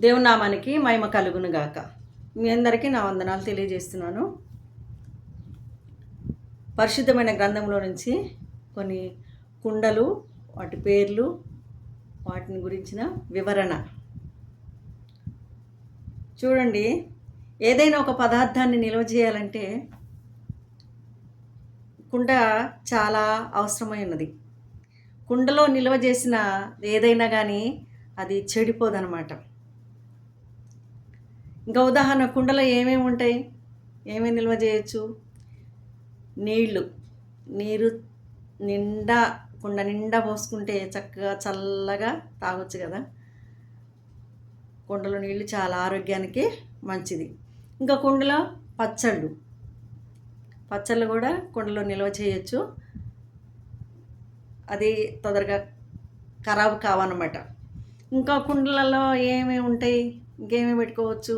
దేవుని నామానికి మహిమ కలుగును గాక. మీ అందరికీ నా వందనాలు తెలియజేస్తున్నాను. పరిశుద్ధమైన గ్రంథంలో నుంచి కొన్ని కుండలు, వాటి పేర్లు, వాటిని గురించిన వివరణ చూడండి. ఏదైనా ఒక పదార్థాన్ని నిల్వ చేయాలంటే కుండ చాలా అవసరమైనది. కుండలో నిల్వ చేసిన ఏదైనా కానీ అది చెడిపోదన్నమాట. ఇంకా ఉదాహరణ, కుండలో ఏమేమి ఉంటాయి, ఏమేమి నిల్వ చేయొచ్చు? నీరు నిండా, కుండ నిండా పోసుకుంటే చక్కగా చల్లగా తాగొచ్చు కదా. కుండలో నీళ్ళు చాలా ఆరోగ్యానికి మంచిది. ఇంకా కుండలో పచ్చళ్ళు కూడా కుండలో నిల్వ చేయొచ్చు. అది తొందరగా ఖరాబు కావన్నమాట. ఇంకా కుండలలో ఏమేమి ఉంటాయి, ఇంకేమేమి పెట్టుకోవచ్చు?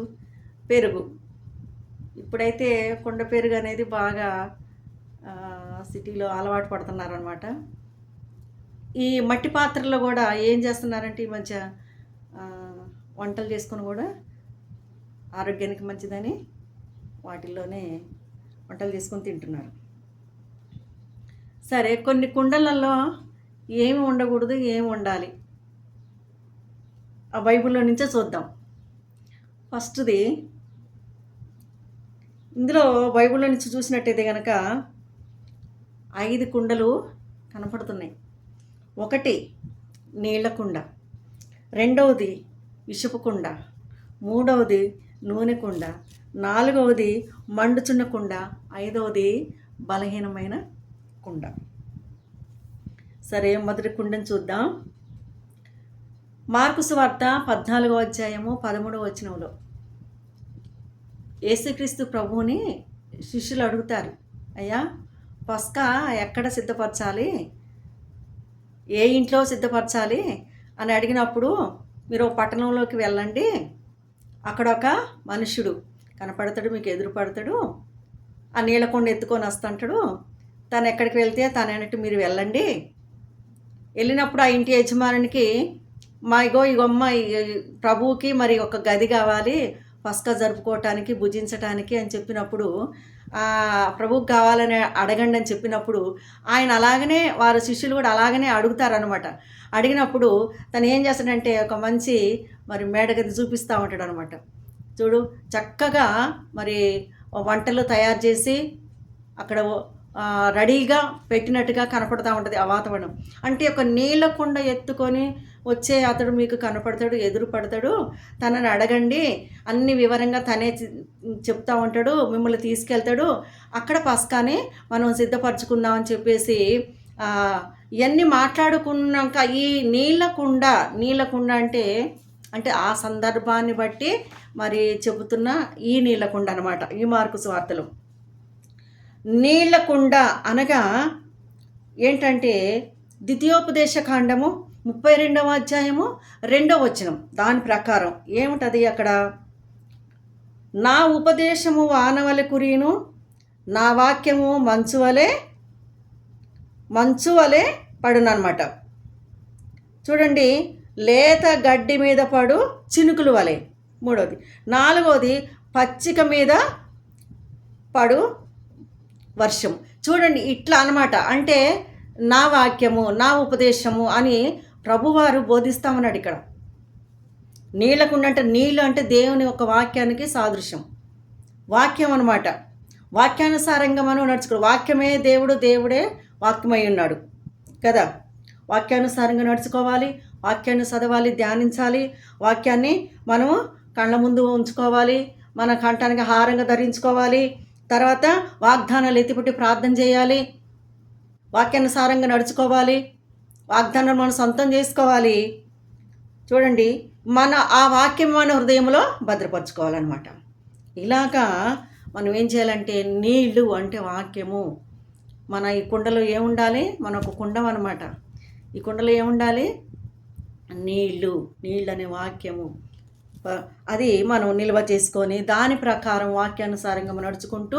పెరుగు. ఇప్పుడైతే కుండ పెరుగు అనేది బాగా సిటీలో అలవాటు పడుతున్నారనమాట. ఈ మట్టి పాత్రలో కూడా ఏం చేస్తున్నారంటే ఈ మధ్య వంటలు చేసుకొని కూడా ఆరోగ్యానికి మంచిదని వాటిల్లోనే వంటలు చేసుకొని తింటున్నారు. సరే, కొన్ని కుండలలో ఏమి ఉండకూడదు, ఏమి ఉండాలి, ఆ బైబిల్లో నుంచే చూద్దాం. ఫస్ట్ది, ఇందులో బైబిల్లో నుంచి చూసినట్టయితే కనుక 5 కుండలు కనపడుతున్నాయి. ఒకటి నీళ్ళ కుండ, రెండవది ఇసుపు కుండ, మూడవది నూనె కుండ, నాలుగవది మండుచున్న కుండ, ఐదవది బలహీనమైన కుండ. సరే, మొదటి కుండను చూద్దాం. మార్కు సువార్త 14వ అధ్యాయము 13వ వచనంలో యేసుక్రీస్తు ప్రభువుని శిష్యులు అడుగుతారు, అయ్యా పస్కా ఎక్కడ సిద్ధపరచాలి, ఏ ఇంట్లో సిద్ధపరచాలి అని అడిగినప్పుడు, మీరు పట్టణంలోకి వెళ్ళండి, అక్కడ ఒక మనుష్యుడు కనపడతాడు, మీకు ఎదురు పడతాడు, ఆ నీళ్ళ కుండ ఎత్తుకొని వస్తుంటాడు, తను ఎక్కడికి వెళ్తే తను అన్నట్టు మీరు వెళ్ళండి. వెళ్ళినప్పుడు ఆ ఇంటి యజమానికి, ఇగొమ్మ ప్రభువుకి మరి ఒక గది కావాలి పస్కా జరుపుకోవటానికి, భుజించటానికి అని చెప్పినప్పుడు, ప్రభువుకి కావాలని అడగండి అని చెప్పినప్పుడు ఆయన అలాగనే, వారి శిష్యులు కూడా అలాగనే అడుగుతారనమాట. అడిగినప్పుడు తను ఏం చేస్తాడంటే ఒక మంచి మరి మేడగది చూపిస్తూ ఉంటాడు అనమాట. చూడు, చక్కగా మరి వంటలు తయారు చేసి అక్కడ రెడీగా పెట్టినట్టుగా కనపడుతూ ఉంటుంది ఆ వాతావరణం. అంటే ఒక నీళ్ళ కుండ ఎత్తుకొని వచ్చే అతడు మీకు కనపడతాడు, ఎదురు పడతాడు, తనని అడగండి, అన్ని వివరంగా తనే చెప్తా ఉంటాడు, మిమ్మల్ని తీసుకెళ్తాడు, అక్కడ పస్కాని మనం సిద్ధపరచుకుందామని చెప్పేసి ఇవన్నీ మాట్లాడుకున్నాక ఈ నీళ్ళ కుండ అంటే ఆ సందర్భాన్ని బట్టి మరి చెబుతున్న ఈ నీళ్ళ కుండ అనమాట. ఈ మార్కు సువార్తలో నీళ్ళ కుండ అనగా ఏంటంటే ద్వితీయోపదేశ కాండము 32వ అధ్యాయము 2వ వచనం. దాని ప్రకారం ఏముంటుంది అక్కడ? నా ఉపదేశము వానవలె కురీను, నా వాక్యము మంచు వలె పడునన్నమాట. చూడండి, లేత గడ్డి మీద పడు చినుకులు వలె. మూడవది. నాలుగవది, పచ్చిక మీద పడు వర్షం. చూడండి, ఇట్లా అనమాట. అంటే నా వాక్యము, నా ఉపదేశము అని ప్రభువారు బోధిస్తామన్నాడు ఇక్కడ. నీళ్ళకుండా అంటే నీళ్ళు అంటే దేవుని ఒక వాక్యానికి సాదృశ్యం, వాక్యం అనమాట. వాక్యానుసారంగా మనం నడుచుకోవాలి. వాక్యమే దేవుడు, దేవుడే వాక్యమై ఉన్నాడు కదా. వాక్యానుసారంగా నడుచుకోవాలి, వాక్యాన్ని చదవాలి, ధ్యానించాలి, వాక్యాన్ని మనము కళ్ళ ముందు ఉంచుకోవాలి, మన కంఠానికి హారంగా ధరించుకోవాలి, తర్వాత వాగ్దానాలు ఎత్తిపెట్టి ప్రార్థన చేయాలి, వాక్యానుసారంగా నడుచుకోవాలి, వాగ్దానాలు మనం సొంతం చేసుకోవాలి. చూడండి, ఆ వాక్యం మన హృదయంలో భద్రపరచుకోవాలన్నమాట. ఇలాగా మనం ఏం చేయాలంటే, నీళ్ళు అంటే వాక్యము. మన ఈ కుండలో ఏముండాలి? మన ఒక కుండం అనమాట. ఈ కుండలో ఏముండాలి? నీళ్ళు అనే వాక్యము. అది మనం నిల్వ చేసుకొని దాని ప్రకారం వాక్యానుసారంగా మనం నడుచుకుంటూ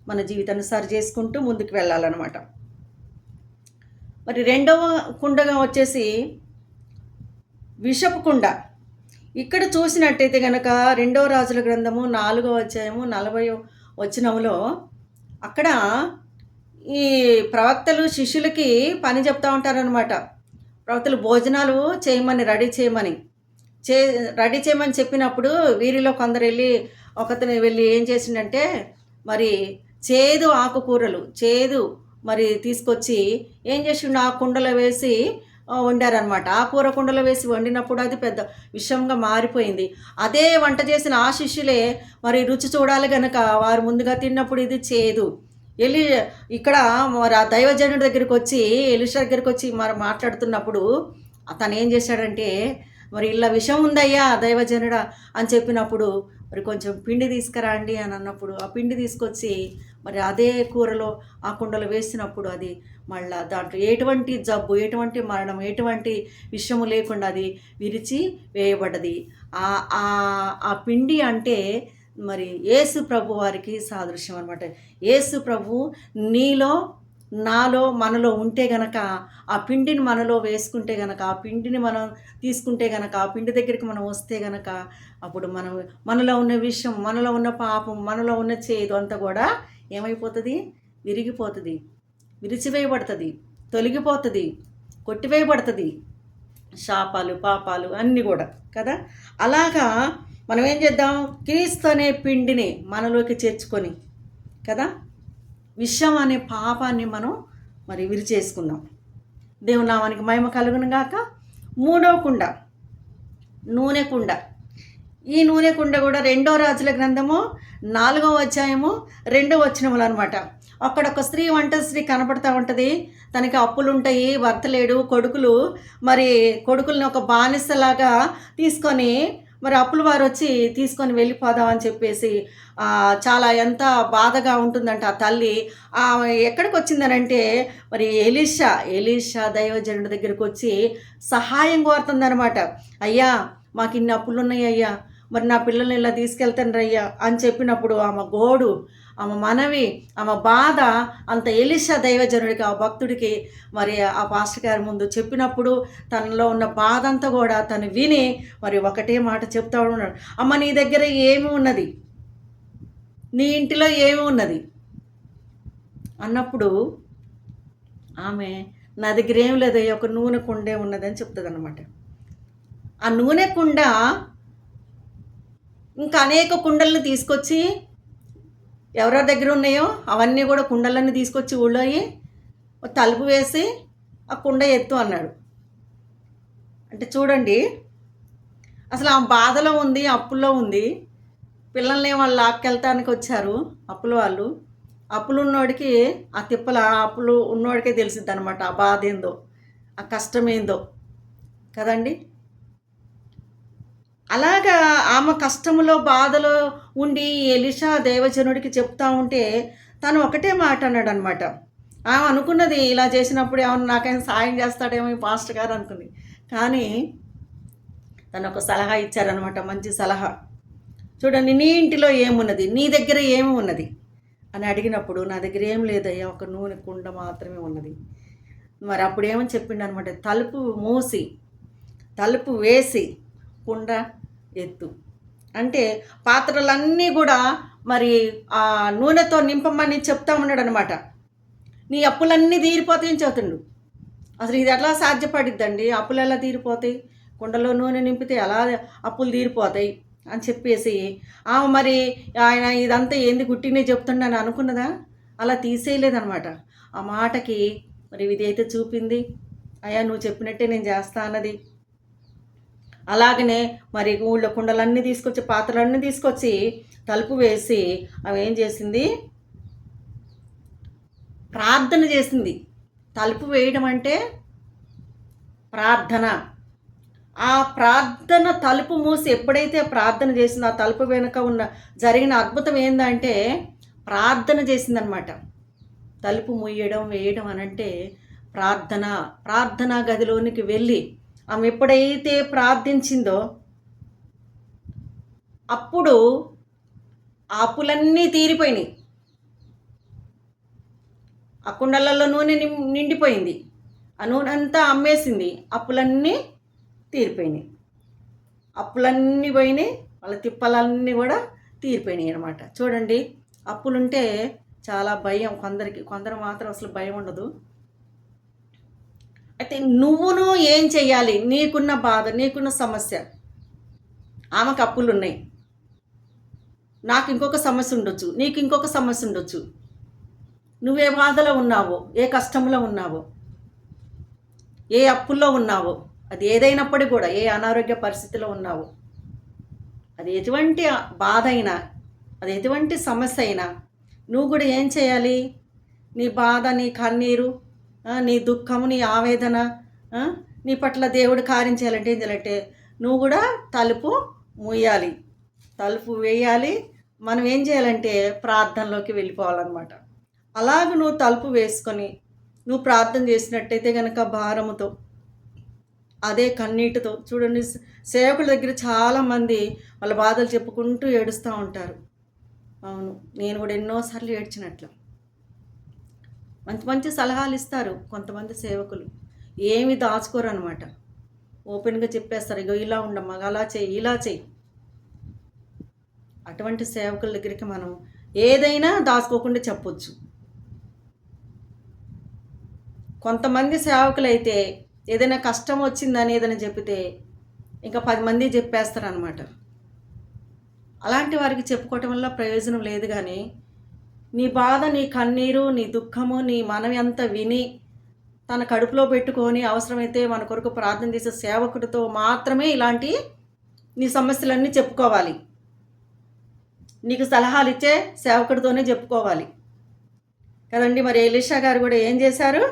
మన జీవితాన్ని సరి చేసుకుంటూ ముందుకు వెళ్ళాలన్నమాట. మరి రెండవ కుండగా వచ్చేసి విషపు కుండ. ఇక్కడ చూసినట్టయితే గనక రెండవ రాజుల గ్రంథము 4వ అధ్యాయము 40వ వచనంలో అక్కడ ఈ ప్రవక్తలు శిష్యులకి పని చెప్తా ఉంటారనమాట. ప్రవక్తలు భోజనాలు చేయమని రెడీ చేయమని చెప్పినప్పుడు వీరిలో కొందరు వెళ్ళి ఒకతను వెళ్ళి ఏం చేసిండంటే మరి చేదు మరి తీసుకొచ్చి ఏం చేసిండు, ఆ కుండలో వేసి వండారనమాట. ఆ కూర కుండలో వేసి వండినప్పుడు అది పెద్ద విషంగా మారిపోయింది. అదే వంట చేసిన ఆ శిష్యులే మరి రుచి చూడాలి గనక వారు ముందుగా తిన్నప్పుడు ఇది చేదు. ఇక్కడ మరి ఆ దైవజనుడి దగ్గరికి వచ్చి ఎలీషా దగ్గరికి వచ్చి మరి మాట్లాడుతున్నప్పుడు అతను ఏం చేశాడంటే, మరి ఇలా విషం ఉందయ్యా దైవజనుడా అని చెప్పినప్పుడు మరి కొంచెం పిండి తీసుకురా అండి అని అన్నప్పుడు ఆ పిండి తీసుకొచ్చి మరి అదే కూరలో ఆ కుండలో వేసినప్పుడు అది మళ్ళా దాంట్లో ఎటువంటి జబ్బు, ఎటువంటి మరణం, ఎటువంటి విషము లేకుండా అది విరిచి వేయబడ్డది. ఆ పిండి అంటే మరి యేసు ప్రభు వారికి సాదృశ్యం అనమాట. యేసు ప్రభు నీలో, నాలో, మనలో ఉంటే గనక, ఆ పిండిని మనలో వేసుకుంటే గనక, ఆ పిండిని మనం తీసుకుంటే గనక, ఆ పిండి దగ్గరికి మనం వస్తే గనక అప్పుడు మనలో ఉన్న విషయం, మనలో ఉన్న పాపం, మనలో ఉన్న చేదు అంతా కూడా ఏమైపోతుంది, విరిగిపోతుంది, విరిచివేయబడుతుంది, తొలగిపోతుంది, కొట్టివేయబడుతుంది. శాపాలు, పాపాలు అన్నీ కూడా కదా. అలాగా మనం ఏం చేద్దాం, క్రీస్తు అనే పిండిని మనలోకి చేర్చుకొని కదా విషం అనే పాపాన్ని మనం మరి విరిచేసుకుందాం. దేవుని నామానికి మహిమ కలుగును గాక. 3వ కుండ, నూనె కుండ. ఈ నూనె కుండ కూడా 2వ రాజుల గ్రంథము 4వ అధ్యాయము 2వ వచనములు అనమాట. అక్కడ ఒక వంట స్త్రీ కనపడతా ఉంటుంది. తనకి అప్పులు ఉంటాయి, భర్త లేడు, కొడుకుల్ని ఒక బానిసలాగా తీసుకొని మరి అప్పుల వారు వచ్చి తీసుకొని వెళ్ళిపోదామని చెప్పేసి చాలా ఎంత బాధగా ఉంటుందంట ఆ తల్లి. ఎక్కడికి వచ్చిందనంటే మరి ఎలీషా దైవజనుడి దగ్గరికి వచ్చి సహాయం కోరుతుందనమాట. అయ్యా మాకు ఇన్ని అప్పులు ఉన్నాయి అయ్యా, మరి నా పిల్లల్ని ఇలా తీసుకెళ్తాను రయ్యా అని చెప్పినప్పుడు ఆమె గోడు, ఆమె మనవి, ఆమె బాధ అంత ఎలీషా దైవజనుడికి, ఆ భక్తుడికి మరి ఆ పాస్టర్ గారి ముందు చెప్పినప్పుడు తనలో ఉన్న బాధ అంతా కూడా తను విని మరి ఒకటే మాట చెప్తా ఉన్నాడు. అమ్మ నీ దగ్గర ఏమి ఉన్నది, నీ ఇంటిలో ఏమి ఉన్నది అన్నప్పుడు ఆమె నా దగ్గర ఏం లేదయ్యా, ఒక నూనె కుండే ఉన్నదని చెప్తుంది అనమాట. ఆ నూనె కుండ ఇంకా అనేక కుండలను తీసుకొచ్చి ఎవరెవరి దగ్గర ఉన్నాయో అవన్నీ కూడా కుండలన్నీ తీసుకొచ్చి ఊళ్ళో తలుపు వేసి ఆ కుండ ఎత్తు అన్నాడు. అంటే చూడండి, అసలు ఆ బాధలో ఉంది, అప్పుల్లో ఉంది. పిల్లల్ని వాళ్ళు లాక్కెళ్తానికి వచ్చారు అప్పుల వాళ్ళు. అప్పులు ఉన్నోడికి ఆ తిప్పల, అప్పులు ఉన్నోడికే తెలిసిద్ది అనమాట ఆ బాధ ఏందో, ఆ కష్టం ఏందో కదండి. అలాగా ఆమె కష్టములో, బాధలో ఉండి ఎలీషా దైవజనుడికి చెప్తా ఉంటే తను ఒకటే మాట అన్నాడు అనమాట. ఆమె అనుకున్నది ఇలా చేసినప్పుడు ఏమన్నా నాకైనా సాయం చేస్తాడేమో ఈ పాస్టర్ గారు అనుకుంది. కానీ తను ఒక సలహా ఇచ్చారనమాట, మంచి సలహా. చూడండి, నీ ఇంటిలో ఏమున్నది, నీ దగ్గర ఏమి ఉన్నది అని అడిగినప్పుడు నా దగ్గర ఏం లేదయ్యా, ఒక నూనె కుండ మాత్రమే ఉన్నది. మరి అప్పుడు ఏమని చెప్పిండు అనమాట, తలుపు వేసి కుండ ఎత్తు అంటే పాత్రలన్నీ కూడా మరి ఆ నూనెతో నింపమని చెప్తా ఉన్నాడు అనమాట. నీ అప్పులన్నీ తీరిపోతాయని చెబుతుండు. అసలు ఇది ఎట్లా సాధ్యపడిద్దండి, అప్పులు ఎలా తీరిపోతాయి, కుండలో నూనె నింపితే ఎలా అప్పులు తీరిపోతాయి అని చెప్పేసి మరి ఆయన ఇదంతా ఏంది గుట్టినే చెప్తుండని అనుకున్నదా, అలా తీసేయలేదనమాట. ఆ మాటకి మరి ఇది అయితే చూపింది, అయ్యా నువ్వు చెప్పినట్టే నేను చేస్తా అన్నది. అలాగనే మరి ఊళ్ళో కుండలన్నీ తీసుకొచ్చి, పాత్రలన్నీ తీసుకొచ్చి తలుపు వేసి అవి ఏం చేసింది, ప్రార్థన చేసింది. తలుపు వేయడం అంటే ప్రార్థన. ఆ ప్రార్థన తలుపు మూసి ఎప్పుడైతే ప్రార్థన చేసిందో ఆ తలుపు వెనుక జరిగిన అద్భుతం ఏంటంటే ప్రార్థన చేసిందనమాట. తలుపు వేయడం అనంటే ప్రార్థనా గదిలోనికి వెళ్ళి ఆమె ఎప్పుడైతే ప్రార్థించిందో అప్పుడు ఆ అప్పులన్నీ తీరిపోయినాయి. ఆ కుండలలో నూనె నిండిపోయింది. ఆ నూనె అంతా అమ్మేసింది, అప్పులన్నీ తీరిపోయినాయి. అప్పులన్నీ పోయినాయి, వాళ్ళ తిప్పలన్నీ కూడా తీరిపోయినాయి అనమాట. చూడండి, అప్పులుంటే చాలా భయం కొందరు మాత్రం అసలు భయం ఉండదు. అయితే నువ్వును ఏం చెయ్యాలి? నీకున్న బాధ, నీకున్న సమస్య, ఆమెకు అప్పులు ఉన్నాయి, నాకు ఇంకొక సమస్య ఉండొచ్చు, నీకు ఇంకొక సమస్య ఉండొచ్చు. నువ్వే బాధలో ఉన్నావో, ఏ కష్టంలో ఉన్నావో, ఏ అప్పుల్లో ఉన్నావో, అది ఏదైనప్పటికీ కూడా, ఏ అనారోగ్య పరిస్థితిలో ఉన్నావో, అది ఎటువంటి బాధ అయినా, అది ఎటువంటి సమస్య అయినా, నువ్వు కూడా ఏం చేయాలి? నీ బాధ, నీ కన్నీరు, నీ దుఃఖము, నీ ఆవేదన, నీ పట్ల దేవుడు కార్యం చేయాలంటే ఏం చేయాలంటే నువ్వు కూడా తలుపు మూయాలి, తలుపు వేయాలి. మనం ఏం చేయాలంటే ప్రార్థనలోకి వెళ్ళిపోవాలన్నమాట. అలాగ నువ్వు తలుపు వేసుకొని నువ్వు ప్రార్థన చేసినట్టయితే కనుక భారముతో, అదే కన్నీటితో, చూడండి సేవకుల దగ్గర చాలామంది వాళ్ళ బాధలు చెప్పుకుంటూ ఏడుస్తూ ఉంటారు. అవును, నేను కూడా ఎన్నోసార్లు ఏడ్చినట్లు. మంచి మంచి సలహాలు ఇస్తారు కొంతమంది సేవకులు, ఏమి దాచుకోరు అనమాట. ఓపెన్గా చెప్పేస్తారు, ఇగో ఇలా ఉండమ్మా, అలా చెయ్యి, ఇలా చెయ్యి. అటువంటి సేవకుల దగ్గరికి మనం ఏదైనా దాచుకోకుండా చెప్పొచ్చు. కొంతమంది సేవకులు అయితే ఏదైనా కష్టం వచ్చిందని ఏదైనా చెప్తే ఇంకా 10 మంది చెప్పేస్తారనమాట. అలాంటి వారికి చెప్పుకోవటం వల్ల ప్రయోజనం లేదు. కానీ నీ బాధ, నీ కన్నీరు, నీ దుఃఖము, నీ మనవి అంతా విని తన కడుపులో పెట్టుకొని అవసరమైతే మన కొరకు ప్రార్థన చేసే సేవకుడితో మాత్రమే ఇలాంటి నీ సమస్యలన్నీ చెప్పుకోవాలి. నీకు సలహాలు ఇచ్చే సేవకుడితోనే చెప్పుకోవాలి కదండి. మరి ఎలీషా గారు కూడా ఏం చేశారు?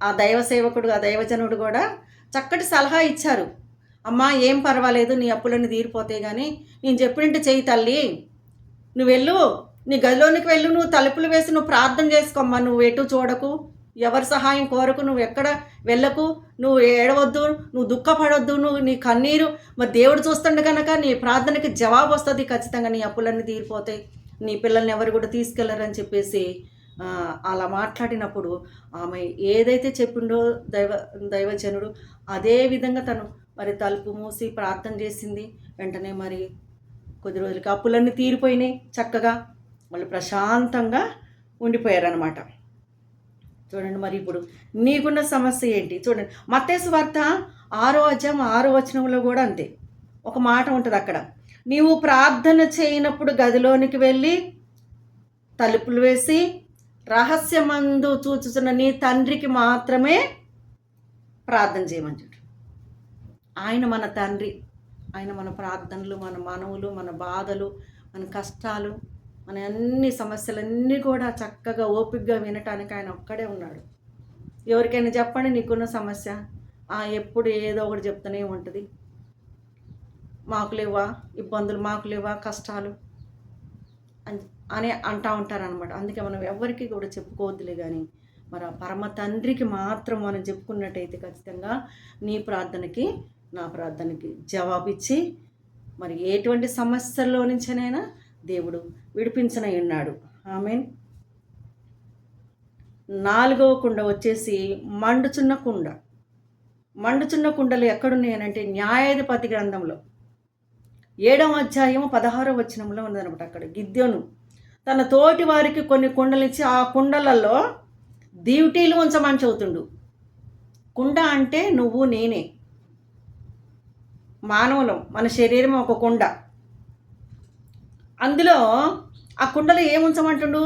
ఆ దైవ సేవకుడు, ఆ దైవజనుడు కూడా చక్కటి సలహా ఇచ్చారు. అమ్మా, ఏం పర్వాలేదు, నీ అప్పులన్నీ తీరిపోతాయి, కానీ నేను చెప్పినట్టు చెయ్యి తల్లి, నువ్వు వెళ్ళు, నీ గదిలోనికి వెళ్ళు, నువ్వు తలుపులు వేసి నువ్వు ప్రార్థన చేసుకోమ్మా, నువ్వు ఎటు చూడకు, ఎవరి సహాయం కోరకు, నువ్వు ఎక్కడ వెళ్ళకు, నువ్వు ఏడవద్దు, నువ్వు దుఃఖపడొద్దు, నువ్వు నీ కన్నీరు మరి దేవుడు చూస్తుండే కనుక నీ ప్రార్థనకి జవాబు వస్తుంది ఖచ్చితంగా, నీ అప్పులన్నీ తీరిపోతాయి, నీ పిల్లల్ని ఎవరు కూడా తీసుకెళ్లరని చెప్పేసి అలా మాట్లాడినప్పుడు ఆమె ఏదైతే చెప్పిండో దైవజనుడు అదే విధంగా తను మరి తలుపు మూసి ప్రార్థన చేసింది. వెంటనే మరి కొద్ది రోజులకి అప్పులన్నీ తీరిపోయినాయి, చక్కగా వాళ్ళు ప్రశాంతంగా ఉండిపోయారనమాట. చూడండి, మరి ఇప్పుడు నీకున్న సమస్య ఏంటి? చూడండి, మత్తయి సువార్త 6వ అధ్యాయం 6వ వచనంలో కూడా అంతే ఒక మాట ఉంటుంది అక్కడ, నీవు ప్రార్థన చేయనప్పుడు గదిలోనికి వెళ్ళి తలుపులు వేసి రహస్యమందు చూచుచున్న నీ తండ్రికి మాత్రమే ప్రార్థన చేయమని చెప్పి. ఆయన మన తండ్రి, ఆయన మన ప్రార్థనలు, మన మనవులు, మన బాధలు, మన కష్టాలు, మన అన్ని సమస్యలన్నీ కూడా చక్కగా ఓపికగా వినటానికి ఆయన ఒక్కడే ఉన్నాడు. ఎవరికైనా చెప్పండి నీకున్న సమస్య, ఎప్పుడు ఏదో ఒకటి చెప్తూనే ఉంటుంది, మాకు లేవా ఇబ్బందులు, మాకు లేవా కష్టాలు అని అంటూ ఉంటారనమాట. అందుకే మనం ఎవరికి కూడా చెప్పుకోవద్దులే. కానీ మరి పరమ తండ్రికి మాత్రం మనం చెప్పుకున్నట్టయితే ఖచ్చితంగా నీ ప్రార్థనకి, నా ప్రార్థనకి జవాబిచ్చి మరి ఎటువంటి సమస్యల్లో నుంచినైనా దేవుడు విడిపించనై ఉన్నాడు. ఆమేన్. 4వ కుండ వచ్చేసి మండుచున్న కుండ. మండుచున్న కుండలు ఎక్కడున్నాయనంటే న్యాయాధిపతి గ్రంథంలో 7వ అధ్యాయం 16వ వచనంలో ఉందన్నమాట. అక్కడ గిద్యోను తన తోటి వారికి కొన్ని కుండలు ఇచ్చి ఆ కుండలలో దివిటీలు ఉంచమని చెబుతుండు. కుండ అంటే నువ్వు నేనే, మానవులం, మన శరీరం ఒక కుండ. అందులో ఆ కుండలో ఏం ఉంచమంటుండు?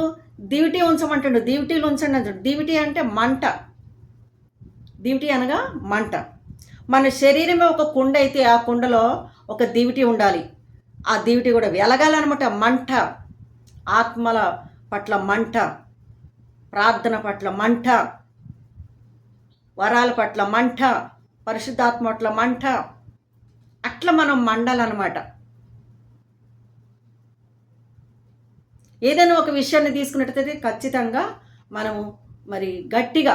దివిటీ ఉంచమంటుండు. దివిటీలు ఉంచండి అంటాడు. దివిటీ అంటే మంట. దివిటీ అనగా మంట. మన శరీరమే ఒక కుండ అయితే ఆ కుండలో ఒక దివిటీ ఉండాలి. ఆ దివిటీ కూడా వెలగాలన్నమాట. మంట, ఆత్మల పట్ల మంట, ప్రార్థన పట్ల మంట, వరాల పట్ల మంట, పరిశుద్ధాత్మ పట్ల మంట, అట్లా మనం మండాలన్నమాట. ఏదైనా ఒక విషయాన్ని తీసుకున్నట్టయితే ఖచ్చితంగా మనము మరి గట్టిగా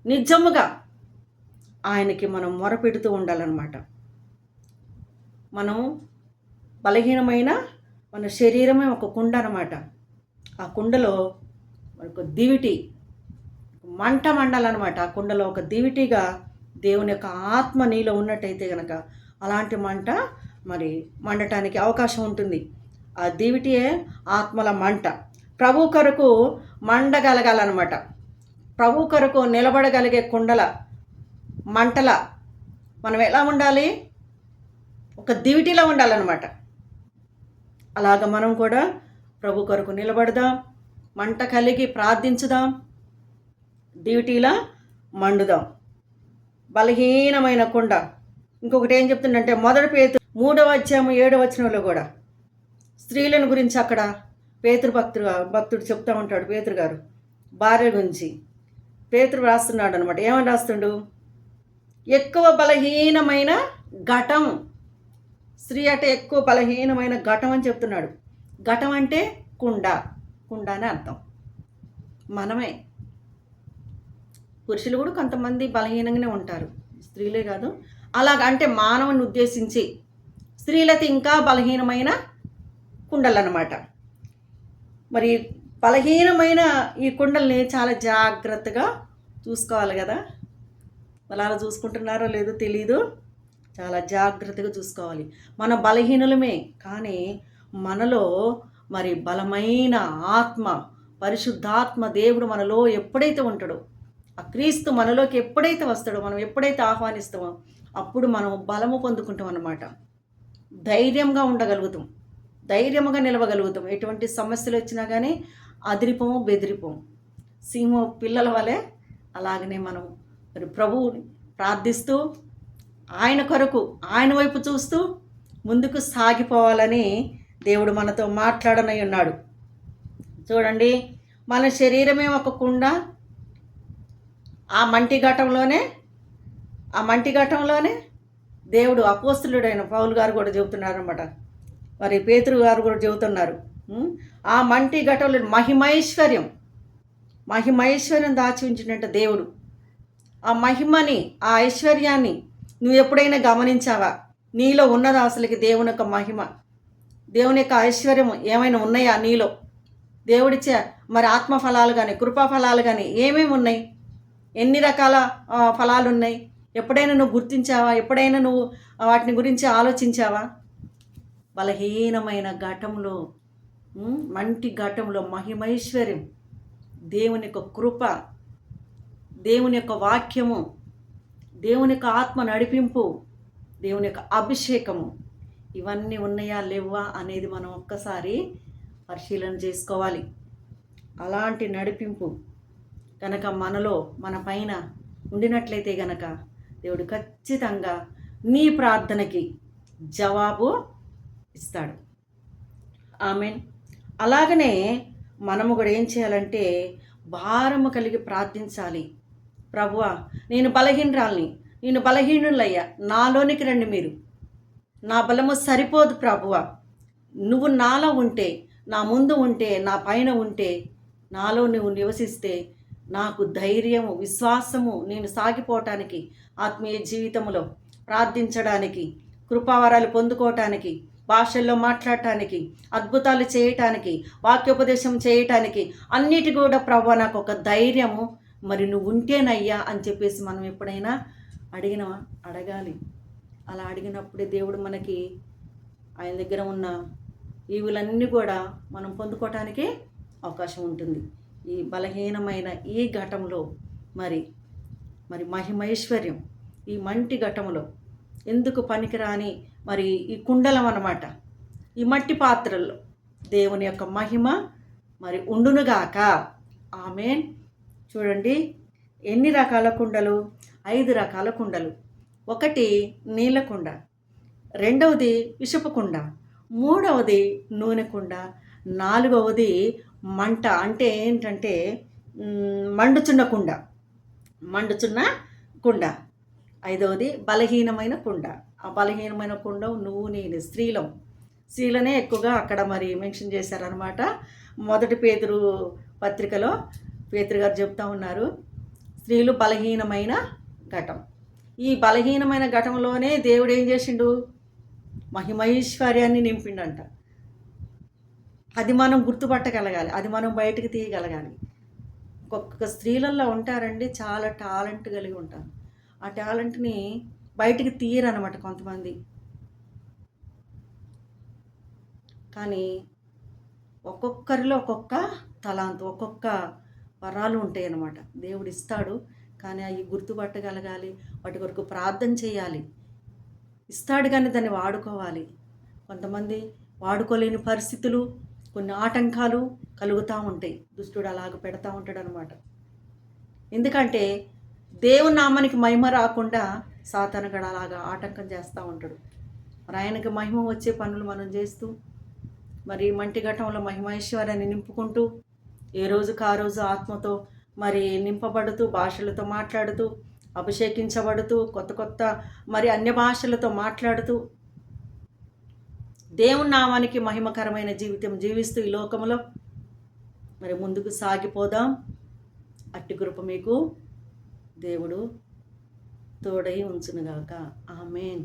నిజముగా ఆయనకి మనం మొరపెడుతూ ఉండాలన్నమాట. మనం బలహీనమైన మన శరీరమే ఒక కుండ అన్నమాట. ఆ కుండలో మనకు దివిటి మంట మండాలన్నమాట. ఆ కుండలో ఒక దివిటిగా దేవుని యొక్క ఆత్మ నీలో ఉన్నట్టయితే గనక అలాంటి మంట మరి మండటానికి అవకాశం ఉంటుంది. ఆ దివిటియే ఆత్మల మంట. ప్రభు కొరకు మండగలగాలన్నమాట. ప్రభు కొరకు నిలబడగలిగే కుండల మంటల మనం ఎలా ఉండాలి? ఒక దివిటిలో ఉండాలన్నమాట. అలాగ మనం కూడా ప్రభు కొరకు నిలబడదాం, మంట కలిగి ప్రార్థించుదాం, దివిటీలా మండుదాం. బలహీనమైన కుండ. ఇంకొకటి ఏం చెప్తుందంటే మొదటి పేతురు 3వ అధ్యాయం 7వ వచనంలో కూడా స్త్రీలను గురించి అక్కడ భక్తుడు చెప్తా ఉంటాడు. పేతురు గారు భార్య గురించి పేతురు రాస్తున్నాడు అనమాట. ఏమని రాస్తుండు? ఎక్కువ బలహీనమైన ఘటం. స్త్రీ అంటే ఎక్కువ బలహీనమైన ఘటం అని చెప్తున్నాడు. ఘటం అంటే కుండ అని అర్థం. మనమే. పురుషులు కూడా కొంతమంది బలహీనంగానే ఉంటారు, స్త్రీలే కాదు. అలాగంటే మానవుని ఉద్దేశించి స్త్రీలైతే ఇంకా బలహీనమైన కుండలు అన్నమాట. మరి బలహీనమైన ఈ కుండల్ని చాలా జాగ్రత్తగా చూసుకోవాలి కదా. వాళ్ళు అలా చూసుకుంటున్నారో లేదో తెలీదు. చాలా జాగ్రత్తగా చూసుకోవాలి. మన బలహీనులమే, కానీ మనలో మరి బలమైన ఆత్మ, పరిశుద్ధాత్మ దేవుడు మనలో ఎప్పుడైతే ఉంటాడో, ఆ క్రీస్తు మనలోకి ఎప్పుడైతే వస్తాడో, మనం ఎప్పుడైతే ఆహ్వానిస్తామో అప్పుడు మనం బలము పొందుకుంటాం అన్నమాట. ధైర్యంగా ఉండగలుగుతాం, ధైర్యంగా నిలవగలుగుతాం. ఎటువంటి సమస్యలు వచ్చినా కానీ అదిరిపోము, బెదిరిపోము. సింహం పిల్లల వలె అలాగనే మనం మరి ప్రభువుని ప్రార్థిస్తూ ఆయన కొరకు ఆయన వైపు చూస్తూ ముందుకు సాగిపోవాలని దేవుడు మనతో మాట్లాడనై ఉన్నాడు. చూడండి, మన శరీరమే ఒక కుండ. ఆ మంటి ఘటంలోనే దేవుడు అపోస్తలుడైన పౌలు గారు కూడా చెబుతున్నారు అనమాట. మరి పేతురు గారు కూడా చెబుతున్నారు. ఆ మంటి ఘటంలో మహిమైశ్వర్యం దాచి ఉంచినట్టు దేవుడు. ఆ మహిమని, ఆ ఐశ్వర్యాన్ని నువ్వు ఎప్పుడైనా గమనించావా? నీలో ఉన్నదా అసలుకి దేవుని యొక్క మహిమ, దేవుని యొక్క ఐశ్వర్యం ఏమైనా ఉన్నాయా నీలో? దేవుడిచ్చే మరి ఆత్మ ఫలాలు కానీ, కృపా ఫలాలు కానీ ఏమేమి ఉన్నాయి? ఎన్ని రకాల ఫలాలు ఉన్నాయి? ఎప్పుడైనా నువ్వు గుర్తించావా? ఎప్పుడైనా నువ్వు వాటిని గురించి ఆలోచించావా? బలహీనమైన ఘటంలో, మంటి ఘటంలో మహిమైశ్వర్యం, దేవుని యొక్క కృప, దేవుని యొక్క వాక్యము, దేవుని యొక్క ఆత్మ నడిపింపు, దేవుని యొక్క అభిషేకము, ఇవన్నీ ఉన్నాయా లేవా అనేది మనం ఒక్కసారి పరిశీలన చేసుకోవాలి. అలాంటి నడిపింపు కనుక మనలో, మన పైన ఉండినట్లయితే గనక దేవుడు ఖచ్చితంగా నీ ప్రార్థనకి జవాబు ఇస్తాడు. ఆమేన్. అలాగనే మనము కూడా ఏం చేయాలంటే భారము కలిగి ప్రార్థించాలి. ప్రభువా, నేను బలహీనులయ్యా, నాలోనికి రండి మీరు. నా బలము సరిపోదు ప్రభువా, నువ్వు నాలో ఉంటే, నా ముందు ఉంటే, నా పైన ఉంటే, నాలో నువ్వు నివసిస్తే నాకు ధైర్యము, విశ్వాసము, నేను సాగిపోవటానికి, ఆత్మీయ జీవితంలో ప్రార్థించడానికి, కృపావరాలు పొందుకోవటానికి, భాషల్లో మాట్లాడటానికి, అద్భుతాలు చేయటానికి, వాక్యోపదేశం చేయటానికి, అన్నిటి కూడా ప్రభువా నాకు ఒక ధైర్యము మరి నువ్వు ఉంటేనయ్యా అని చెప్పేసి మనం ఎప్పుడైనా అడగాలి. అలా అడిగినప్పుడే దేవుడు మనకి ఆయన దగ్గర ఉన్న ఈవులన్నీ కూడా మనం పొందుకోవటానికి అవకాశం ఉంటుంది. ఈ బలహీనమైన ఈ ఘటంలో మరి మహిమైశ్వర్యం, ఈ మంటి ఘటంలో ఎందుకు పనికిరాని మరి ఈ కుండలం అన్నమాట, ఈ మట్టి పాత్రల్లో దేవుని యొక్క మహిమ మరి ఉండునుగాక. ఆమేన్. చూడండి, ఎన్ని రకాల కుండలు? 5 రకాల కుండలు. ఒకటి నీళ్ళ కుండ, రెండవది విషపు కుండ, మూడవది నూనె కుండ, నాలుగవది మంట అంటే ఏంటంటే మండుచున్న కుండ, ఐదవది బలహీనమైన కుండ. ఆ బలహీనమైన కుండ నువ్వు నేను స్త్రీలనే ఎక్కువగా అక్కడ మరి మెన్షన్ చేశారనమాట. మొదటి పేతురు పత్రికలో పేతురు గారు చెప్తా ఉన్నారు, స్త్రీలు బలహీనమైన ఘటం. ఈ బలహీనమైన ఘటంలోనే దేవుడు ఏం చేసిండు? మహిమైశ్వర్యాన్ని నింపిండంట. అది మనం గుర్తుపట్టగలగాలి, అది మనం బయటకు తీయగలగాలి. ఒక్కొక్క స్త్రీలలో ఉంటారండి, చాలా టాలెంట్ కలిగి ఉంటారు. ఆ టాలెంట్ని బయటికి తీయరనమాట కొంతమంది. కానీ ఒక్కొక్కరిలో ఒక్కొక్క తలాంతు, ఒక్కొక్క వరాలు ఉంటాయన్నమాట. దేవుడు ఇస్తాడు, కానీ అవి గుర్తుపట్టగలగాలి, వాటి కొరకు ప్రార్థన చేయాలి. ఇస్తాడు కానీ దాన్ని వాడుకోవాలి. కొంతమంది వాడుకోలేని పరిస్థితులు, కొన్ని ఆటంకాలు కలుగుతూ ఉంటాయి. దుష్టుడు అలాగ పెడతా ఉంటాడు అనమాట. ఎందుకంటే దేవుని నామానికి మహిమ రాకుండా సాతానుగాడు అలాగా ఆటంకం చేస్తూ ఉంటాడు. మరి ఆయనకి మహిమ వచ్చే పనులు మనం చేస్తూ, మరి మంటి ఘట్టంలో మహిమైశ్వర్యాన్ని నింపుకుంటూ, ఏ రోజుకు ఆ రోజు ఆత్మతో మరి నింపబడుతూ, భాషలతో మాట్లాడుతూ, అభిషేకించబడుతూ, కొత్త కొత్త మరి అన్య భాషలతో మాట్లాడుతూ, దేవుని నామానికి మహిమకరమైన జీవితం జీవిస్తూ ఈ లోకంలో మరి ముందుకు సాగిపోదాం. అట్టి కృప మీకు దేవుడు తోడై ఉంచునుగాక. ఆమేన్.